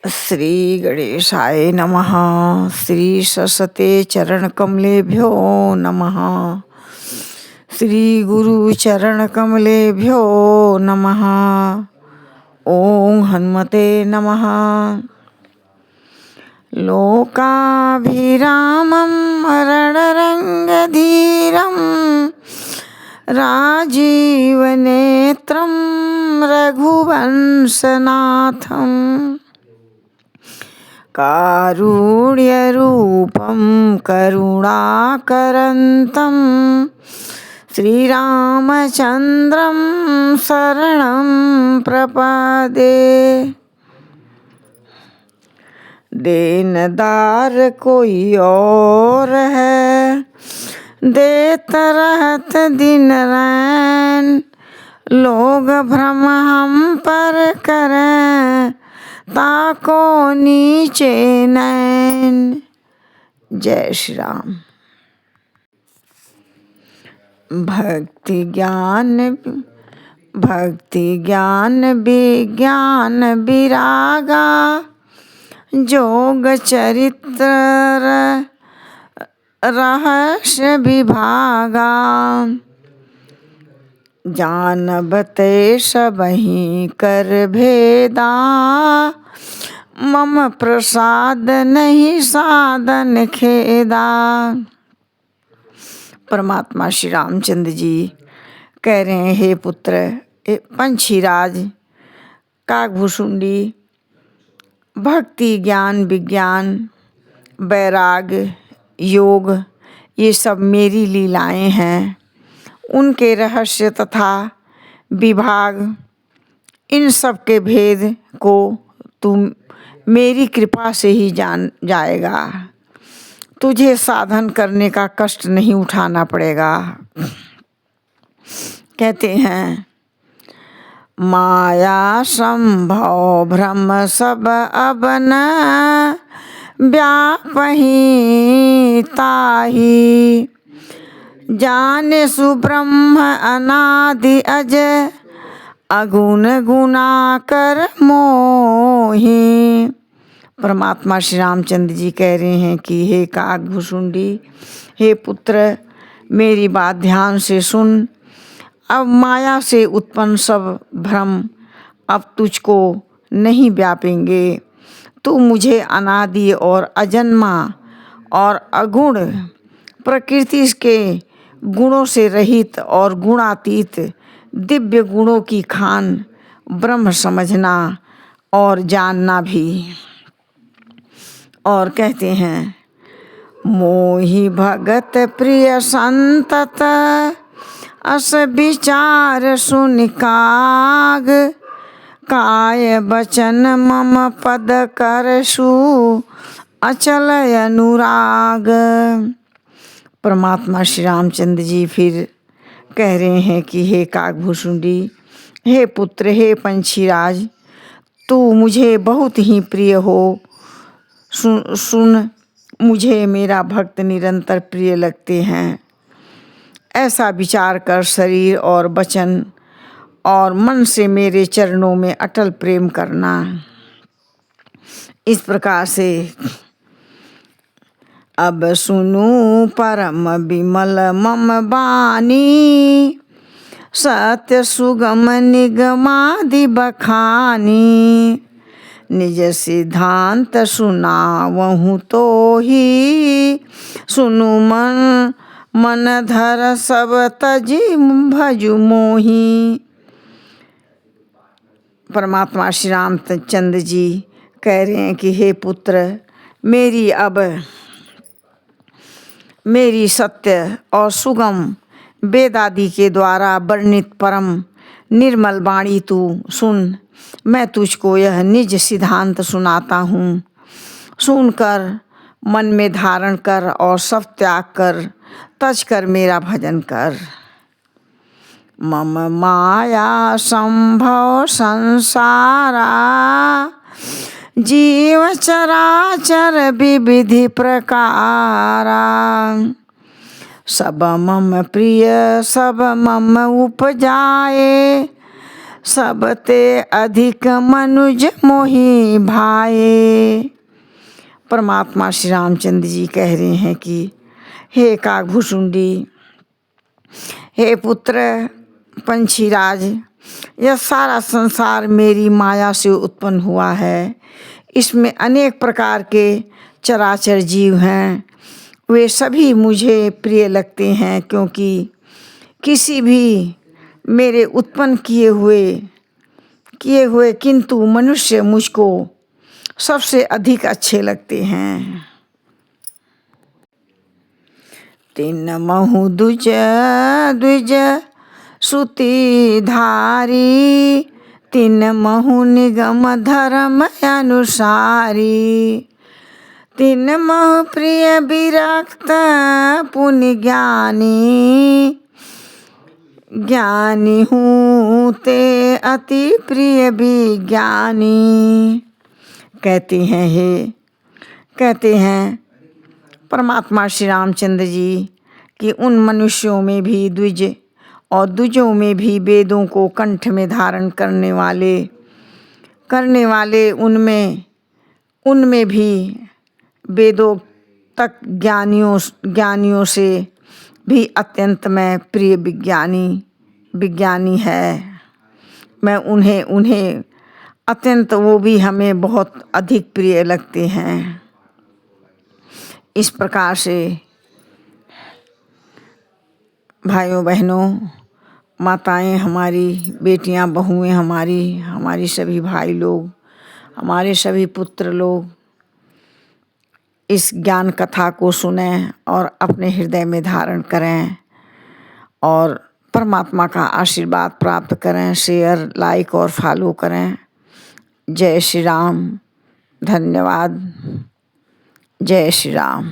श्री गणेशाय नमः। श्री सरस्वते चरण कमलेभ्यो नमः। श्री गुरु चरण कमलेभ्यो नमः। ओम हनुमते नमः। लोकाभिरामं रणरङ्गधीरं राजीवनेत्रं रघुवंशनाथं कारुण्यरूपं करुणाकरन्तं श्रीरामचन्द्रं शरणं प्रपदे। देनदार कोई और है, देत रहत दिन रैन, लोग भ्रम हम पर करें, ताको नीचे नैन। जय श्री राम। भक्ति ज्ञान विज्ञान विरागा, जोग चरित्र रहस्य विभागा, जानबते सबहि कर भेदा, मम प्रसाद नहीं साधन खेदा। परमात्मा श्री रामचंद्र जी कह रहे हैं, हे पुत्र, पंछीराज, काकभुसुंडी, भक्ति ज्ञान विज्ञान वैराग्य योग ये सब मेरी लीलाएं हैं। उनके रहस्य तथा विभाग, इन सब के भेद को तुम मेरी कृपा से ही जान जाएगा। तुझे साधन करने का कष्ट नहीं उठाना पड़ेगा। कहते हैं, माया संभव भ्रम सब अब न व्यापहि ताहि, जाने सुब्रह्म अनादि अज, अगुण गुणाकर मोहि। परमात्मा श्री रामचंद्र जी कह रहे हैं कि हे काकभुसुंडी, हे पुत्र, मेरी बात ध्यान से सुन। अब माया से उत्पन्न सब भ्रम अब तुझको नहीं व्यापेंगे। तू मुझे अनादि और अजन्मा और अगुण प्रकृति के गुणों से रहित और गुणातीत दिव्य गुणों की खान ब्रह्म समझना और जानना भी। और कहते हैं, मोहि भगत प्रिय संतत, अस विचार सुनि काग, काय बचन मम पद करसु अचल अनुराग। परमात्मा श्री रामचंद्र जी फिर कह रहे हैं कि हे काकभुसुंडी, हे पुत्र, हे पंछीराज, तू मुझे बहुत ही प्रिय हो। सुन, मुझे मेरा भक्त निरंतर प्रिय लगते हैं। ऐसा विचार कर शरीर और वचन और मन से मेरे चरणों में अटल प्रेम करना। इस प्रकार से अब सुनू परम विमल मम बानी, सत्य सुगम निगमादि बखानी, निज सिद्धांत सुनावहु तो ही, सुनु मन धर सब तजी भजु मोही। परमात्मा श्री रामचंद्र जी कह रहे हैं कि हे पुत्र, मेरी सत्य और सुगम वेदादि के द्वारा वर्णित परम निर्मल वाणी तू सुन। मैं तुझको यह निज सिद्धांत सुनाता हूँ। सुनकर मन में धारण कर और सब त्याग कर तज कर मेरा भजन कर। मम माया संभव संसारा, जीव चराचर विविधि प्रकारा, सब मम प्रिय सब मम उपजाए, सबते अधिक मनुज मोहि भाए। परमात्मा श्री रामचंद्र जी कह रहे हैं कि हे काकभुसुंडी, हे पुत्र पंछीराज, यह सारा संसार मेरी माया से उत्पन्न हुआ है। इसमें अनेक प्रकार के चराचर जीव हैं, वे सभी मुझे प्रिय लगते हैं, क्योंकि किसी भी मेरे उत्पन्न किए हुए किंतु मनुष्य मुझको सबसे अधिक अच्छे लगते हैं। तीन महु द्विज द्विज सुति धारी, तीन महु निगम धर्म अनुसारी, तीन महु प्रिय विरक्त पुण्य ज्ञानी, ज्ञानी हूँ ते अति प्रिय विज्ञानी। कहते हैं परमात्मा श्री रामचंद्र जी कि उन मनुष्यों में भी द्विज और द्विजों में भी वेदों को कंठ में धारण करने वाले उनमें भी वेदों तक ज्ञानियों से भी अत्यंत मैं प्रिय विज्ञानी है। मैं उन्हें अत्यंत, वो भी हमें बहुत अधिक प्रिय लगते हैं। इस प्रकार से भाइयों बहनों, माताएं हमारी, बेटियां बहुएं हमारी सभी भाई लोग, हमारे सभी पुत्र लोग इस ज्ञान कथा को सुने और अपने हृदय में धारण करें और परमात्मा का आशीर्वाद प्राप्त करें। शेयर, लाइक और फॉलो करें। जय श्री राम। धन्यवाद। जय श्री राम।